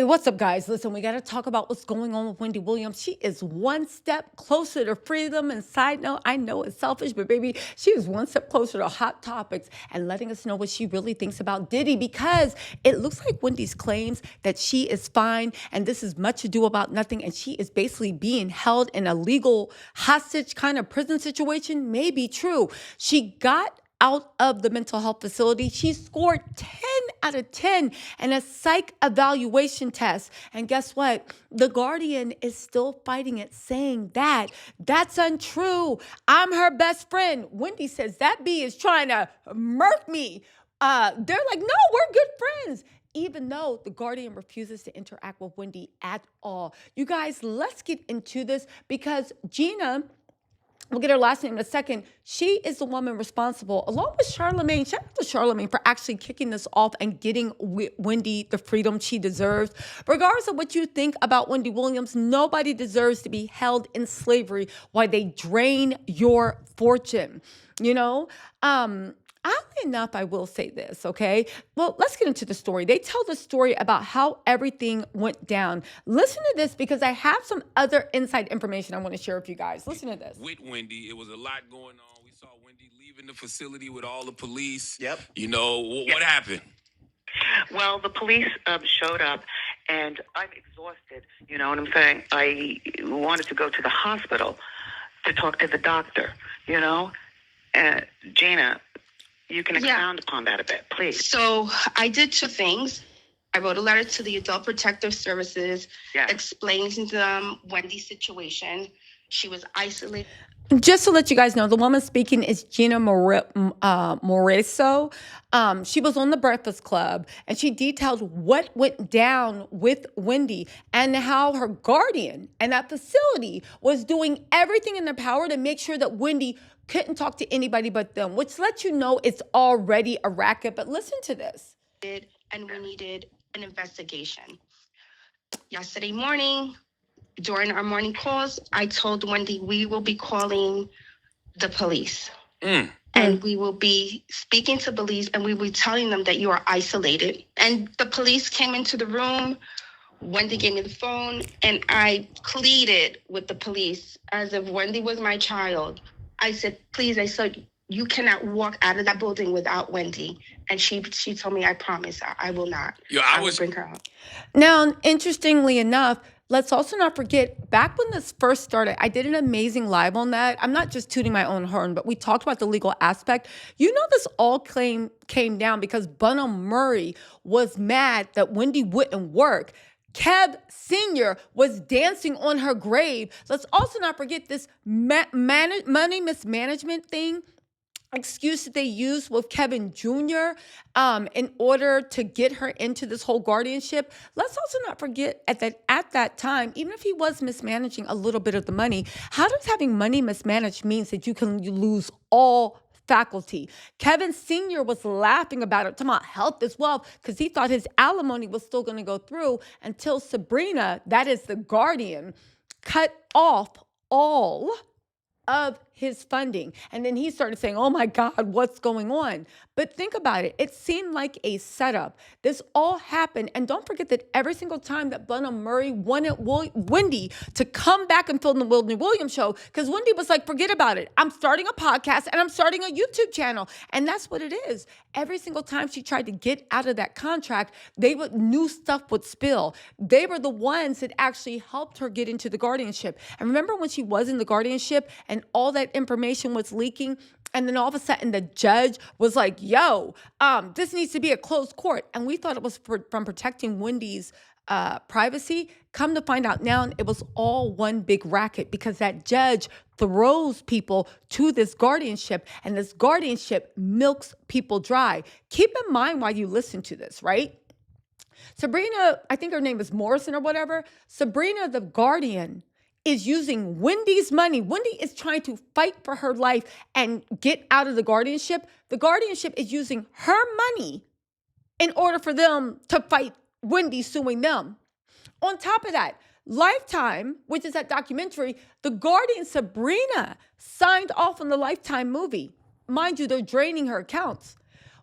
Hey, what's up, guys? Listen, we got to talk about what's going on with Wendy Williams. She is one step closer to freedom. And side note, I know it's selfish, but baby, she is one step closer to hot topics and letting us know what she really thinks about Diddy, because it looks like Wendy's claims that she is fine and this is much ado about nothing. And she is basically being held in a legal hostage kind of prison situation may be true. She got out of the mental health facility. She scored 10 out of 10 in a psych evaluation test. And guess what? The Guardian is still fighting it, saying that that's untrue. I'm her best friend. Wendy says that bee is trying to murk me. They're like, no, we're good friends. Even though the Guardian refuses to interact with Wendy at all. You guys, let's get into this because Gina, we'll get her last name in a second. She is the woman responsible, along with Charlemagne. Shout out to Charlemagne for actually kicking this off and getting Wendy the freedom she deserves. Regardless of what you think about Wendy Williams, nobody deserves to be held in slavery while they drain your fortune. You know? Oddly enough, I will say this, okay? Well, let's get into the story. They tell the story about how everything went down. Listen to this because I have some other inside information I want to share with you guys. Listen to this. With Wendy, it was a lot going on. We saw Wendy leaving the facility with all the police. Yep. You know, what happened? Well, the police showed up, and I'm exhausted. You know what I'm saying? I wanted to go to the hospital to talk to the doctor, you know? Gina, you can expound upon that a bit, please. So I did two things. I wrote a letter to the Adult Protective Services, explaining to them Wendy's situation. She was isolated. Just to let you guys know, the woman speaking is Gina Moreso. She was on the Breakfast Club, and she detailed what went down with Wendy and how her guardian and that facility was doing everything in their power to make sure that Wendy couldn't talk to anybody but them, which lets you know it's already a racket. But listen to this. And we needed an investigation. Yesterday morning, during our morning calls, I told Wendy we will be calling the police. And we will be speaking to police, and we will be telling them that you are isolated. And the police came into the room. Wendy gave me the phone, and I pleaded with the police as if Wendy was my child. I said, please, you cannot walk out of that building without Wendy. And she told me, I promise, I will not. I will bring her out. Now, interestingly enough, let's also not forget, back when this first started, I did an amazing live on that. I'm not just tooting my own horn, but we talked about the legal aspect. You know, this all came down because Bunham Murray was mad that Wendy wouldn't work. Kev Sr. was dancing on her grave. Let's also not forget this money mismanagement thing. Excuse that they used with Kevin Jr. In order to get her into this whole guardianship. Let's also not forget at that time, even if he was mismanaging a little bit of the money, how does having money mismanaged means that you lose all faculty? Kevin Sr. was laughing about it, talking about health as well, because he thought his alimony was still going to go through until Sabrina, that is the guardian, cut off all of his funding. And then he started saying, oh my God, what's going on? But think about it. It seemed like a setup. This all happened. And don't forget that every single time that Bunham Murray wanted Wendy to come back and film the Wendy Williams show, because Wendy was like, forget about it. I'm starting a podcast and I'm starting a YouTube channel. And that's what it is. Every single time she tried to get out of that contract, new stuff would spill. They were the ones that actually helped her get into the guardianship. And remember when she was in the guardianship and all that information was leaking, and then all of a sudden the judge was like, yo, this needs to be a closed court. And we thought it was from protecting Wendy's privacy. Come to find out now, it was all one big racket because that judge throws people to this guardianship, and this guardianship milks people dry. Keep in mind while you listen to this, right? Sabrina, I think her name is Morrison or whatever. Sabrina, the guardian, is using Wendy's money. Wendy is trying to fight for her life and get out of the guardianship. The guardianship is using her money in order for them to fight Wendy suing them. On top of that, Lifetime, which is that documentary, the guardian Sabrina signed off on the Lifetime movie. Mind you, they're draining her accounts.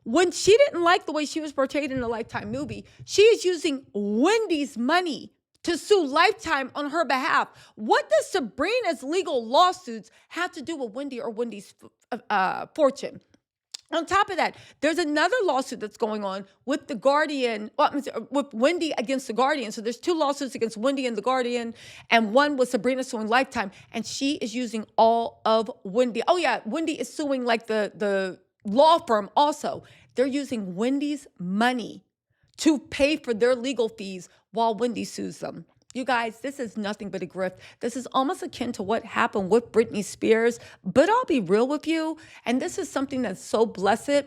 When she didn't like the way she was portrayed in the Lifetime movie, she is using Wendy's money to sue Lifetime on her behalf. What does Sabrina's legal lawsuits have to do with Wendy or Wendy's fortune? On top of that, there's another lawsuit that's going on with the Guardian, with Wendy against the Guardian. So there's two lawsuits against Wendy and the Guardian, and one with Sabrina suing Lifetime, and she is using all of Wendy. Oh yeah, Wendy is suing like the law firm also. They're using Wendy's money to pay for their legal fees while Wendy sues them. You guys, this is nothing but a grift. This is almost akin to what happened with Britney Spears, but I'll be real with you, and this is something that's so blessed.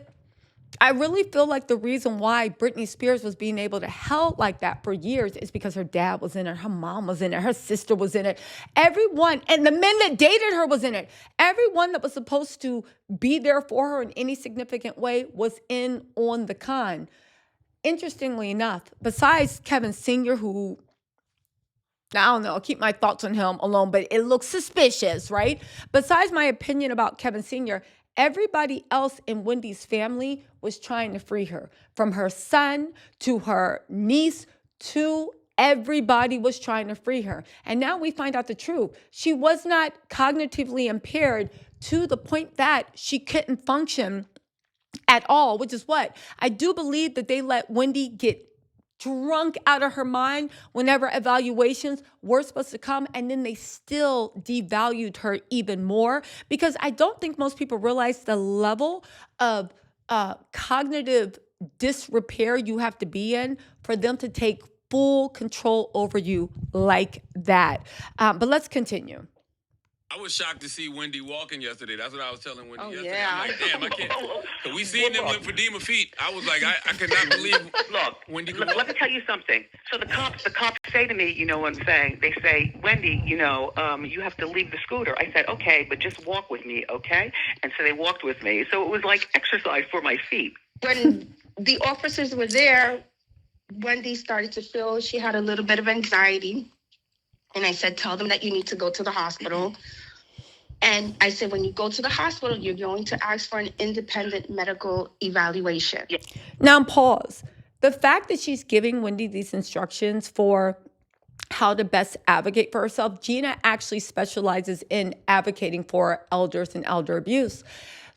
I really feel like the reason why Britney Spears was being able to held like that for years is because her dad was in it, her mom was in it, her sister was in it, everyone, and the men that dated her was in it. Everyone that was supposed to be there for her in any significant way was in on the con. Interestingly enough, besides Kevin Sr., who, I don't know, I'll keep my thoughts on him alone, but it looks suspicious, right? Besides my opinion about Kevin Sr., everybody else in Wendy's family was trying to free her. From her son to her niece to everybody was trying to free her. And now we find out the truth. She was not cognitively impaired to the point that she couldn't function at all, which is what? I do believe that they let Wendy get drunk out of her mind whenever evaluations were supposed to come, and then they still devalued her even more, because I don't think most people realize the level of cognitive disrepair you have to be in for them to take full control over you like that. But let's continue. I was shocked to see Wendy walking yesterday. That's what I was telling Wendy yesterday. yeah. I'm like, damn, I can't. Cause we seen them with Fadima feet. I was like, I could not believe Wendy could walk. Let me tell you something. So the cops say to me, you know what I'm saying? They say, Wendy, you have to leave the scooter. I said, okay, but just walk with me, okay? And so they walked with me. So it was like exercise for my feet. When the officers were there, Wendy started to feel she had a little bit of anxiety. And I said, tell them that you need to go to the hospital. And I said, when you go to the hospital, you're going to ask for an independent medical evaluation. Yeah. Now, pause. The fact that she's giving Wendy these instructions for how to best advocate for herself, Gina actually specializes in advocating for elders and elder abuse.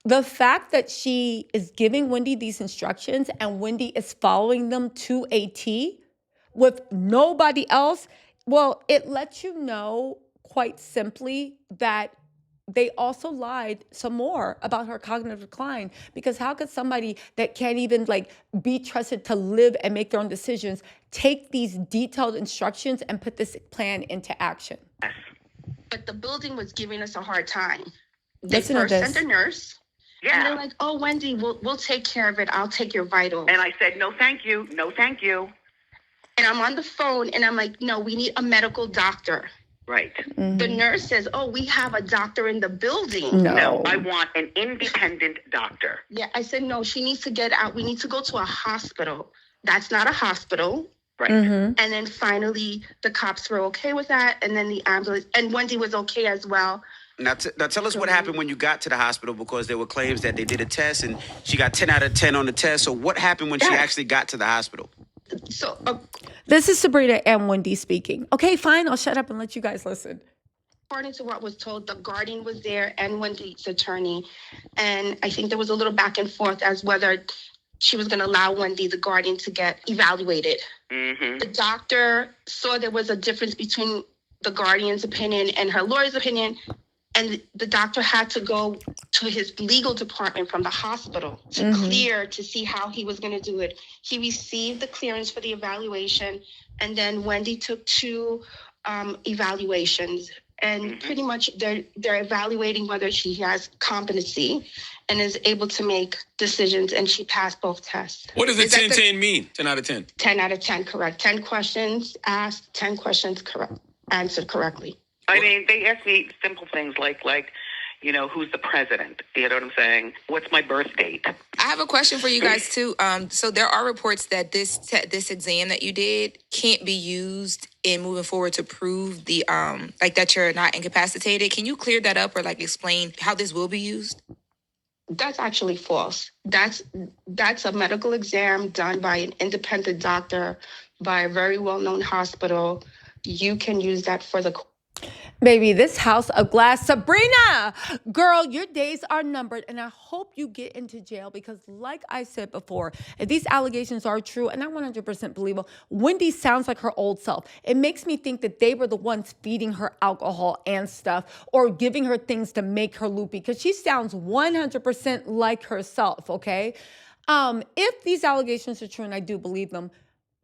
The fact that she is giving Wendy these instructions and Wendy is following them to a T with nobody else, well, it lets you know quite simply that they also lied some more about her cognitive decline, because how could somebody that can't even be trusted to live and make their own decisions take these detailed instructions and put this plan into action? But the building was giving us a hard time. They Listen to first this. sent a nurse. Yeah. And they're like, oh, Wendy, we'll take care of it. I'll take your vitals. And I said, no, thank you. No, thank you. And I'm on the phone and I'm like, no, we need a medical doctor. Right. Mm-hmm. The nurse says, oh, we have a doctor in the building. No. I want an independent doctor. Yeah, I said, no, she needs to get out. We need to go to a hospital. That's not a hospital. Right. Mm-hmm. And then finally, the cops were okay with that. And then the ambulance, and Wendy was okay as well. Now tell us what happened when you got to the hospital, because there were claims that they did a test and she got 10 out of 10 on the test. So what happened when she actually got to the hospital? So This is Sabrina and Wendy speaking. Okay, fine. I'll shut up and let you guys listen. according to what was told, the guardian was there and Wendy's attorney. And I think there was a little back and forth as whether she was going to allow Wendy, the guardian, to get evaluated. Mm-hmm. The doctor saw there was a difference between the guardian's opinion and her lawyer's opinion. And the doctor had to go to his legal department from the hospital to clear to see how he was going to do it. He received the clearance for the evaluation, and then Wendy took 2 evaluations. And pretty much they're evaluating whether she has competency and is able to make decisions, and she passed both tests. What does the 10-10 mean? 10 out of 10? 10 out of 10, correct. 10 questions asked, 10 questions correct, answered correctly. I mean, they ask me simple things like, who's the president? You know what I'm saying? What's my birth date? I have a question for you guys too. So there are reports that this exam that you did can't be used in moving forward to prove the that you're not incapacitated. Can you clear that up or explain how this will be used? That's actually false. That's a medical exam done by an independent doctor, by a very well-known hospital. You can use that for the Baby, this house of glass. Sabrina, girl, your days are numbered, and I hope you get into jail because, like I said before, if these allegations are true, and I 100% believe them, Wendy sounds like her old self. It makes me think that they were the ones feeding her alcohol and stuff or giving her things to make her loopy because she sounds 100% like herself, okay? If these allegations are true, and I do believe them,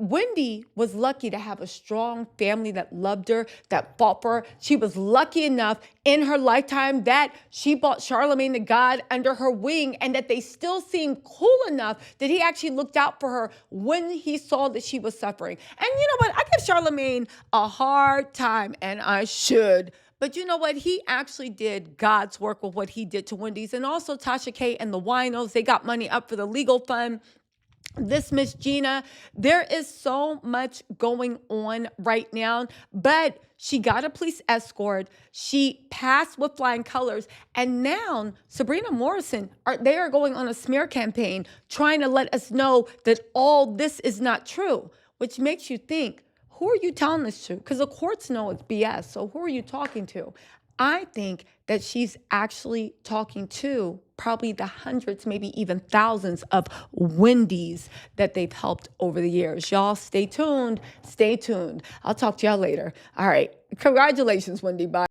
Wendy was lucky to have a strong family that loved her, that fought for her. She was lucky enough in her lifetime that she brought Charlemagne the God under her wing and that they still seemed cool enough that he actually looked out for her when he saw that she was suffering. And you know what? I give Charlemagne a hard time, and I should. But you know what? He actually did God's work with what he did to Wendy's. And also Tasha K and the Winos, they got money up for the legal fund. This Miss Gina, there is so much going on right now, but she got a police escort. She passed with flying colors. And now Sabrina Morrison, they are going on a smear campaign trying to let us know that all this is not true, which makes you think, who are you telling this to? Because the courts know it's BS. So who are you talking to? I think that she's actually talking to probably the hundreds, maybe even thousands of Wendy's that they've helped over the years. Y'all stay tuned. Stay tuned. I'll talk to y'all later. All right. Congratulations, Wendy. Bye.